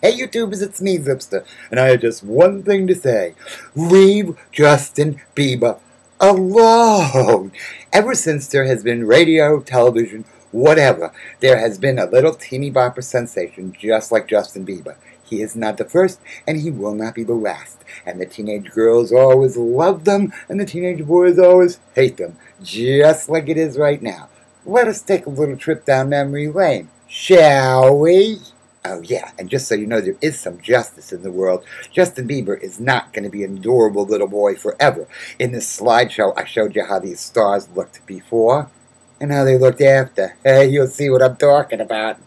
Hey YouTubers, it's me, Zipster, and I have just one thing to say. Leave Justin Bieber alone! Ever since there has been radio, television, whatever, there has been a little teeny bopper sensation just like Justin Bieber. He is not the first, and he will not be the last. And the teenage girls always love them, and the teenage boys always hate them, just like it is right now. Let us take a little trip down memory lane, shall we? Oh yeah, and just so you know, there is some justice in the world. Justin Bieber is not going to be an adorable little boy forever. In this slideshow, I showed you how these stars looked before and how they looked after. You'll see what I'm talking about.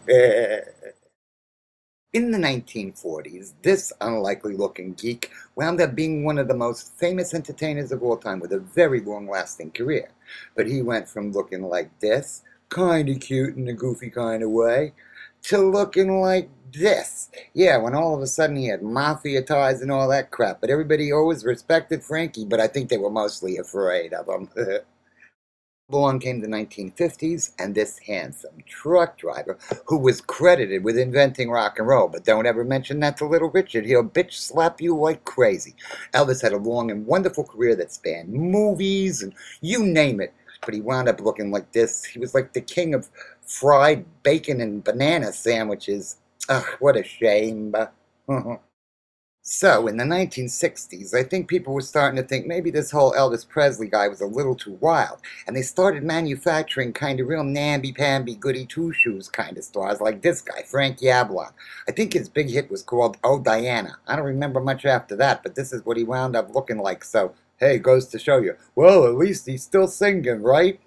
In the 1940s, this unlikely-looking geek wound up being one of the most famous entertainers of all time with a very long-lasting career. But he went from looking like this, kinda cute in a goofy kind of way, to looking like this. Yeah, when all of a sudden he had mafia ties and all that crap. But everybody always respected Frankie, but I think they were mostly afraid of him. Along came the 1950s, and this handsome truck driver, who was credited with inventing rock and roll, but don't ever mention that to Little Richard. He'll bitch slap you like crazy. Elvis had a long and wonderful career that spanned movies and you name it. But he wound up looking like this. He was like the king of fried bacon and banana sandwiches. Ugh, what a shame. So, in the 1960s, I think people were starting to think maybe this whole Elvis Presley guy was a little too wild. And they started manufacturing kind of real namby-pamby, goody-two-shoes kind of stars like this guy, Frank Avalon. I think his big hit was called Oh Diana. I don't remember much after that, but this is what he wound up looking like, so hey, goes to show you. Well, at least he's still singing, right?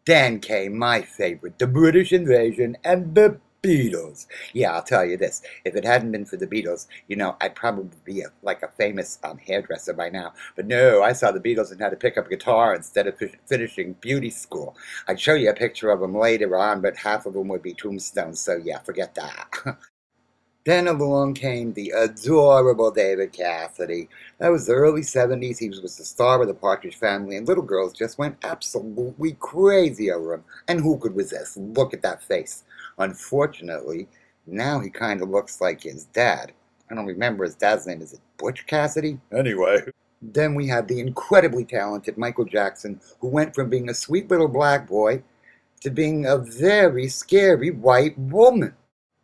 Then came my favorite, the British invasion and the Beatles. Yeah, I'll tell you this. If it hadn't been for the Beatles, you know, I'd probably be like a famous hairdresser by now. But no, I saw the Beatles and had to pick up a guitar instead of finishing beauty school. I'd show you a picture of them later on, but half of them would be tombstones, so yeah, forget that. Then along came the adorable David Cassidy. That was the early 70s. He was the star of the Partridge Family, and little girls just went absolutely crazy over him. And who could resist? Look at that face. Unfortunately, now he kind of looks like his dad. I don't remember his dad's name. Is it Butch Cassidy? Anyway. Then we have the incredibly talented Michael Jackson, who went from being a sweet little black boy to being a very scary white woman.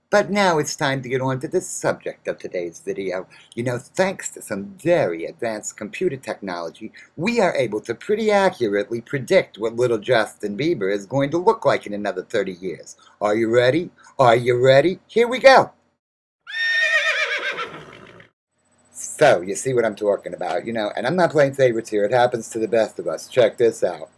But now it's time to get on to the subject of today's video. You know, thanks to some very advanced computer technology, we are able to pretty accurately predict what little Justin Bieber is going to look like in another 30 years. Are you ready? Are you ready? Here we go! So, you see what I'm talking about, you know, and I'm not playing favorites here. It happens to the best of us. Check this out.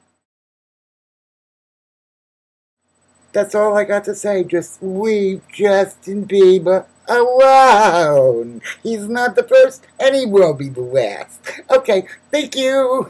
That's all I got to say. Just leave Justin Bieber alone. He's not the first, and he will be the last. Okay, thank you.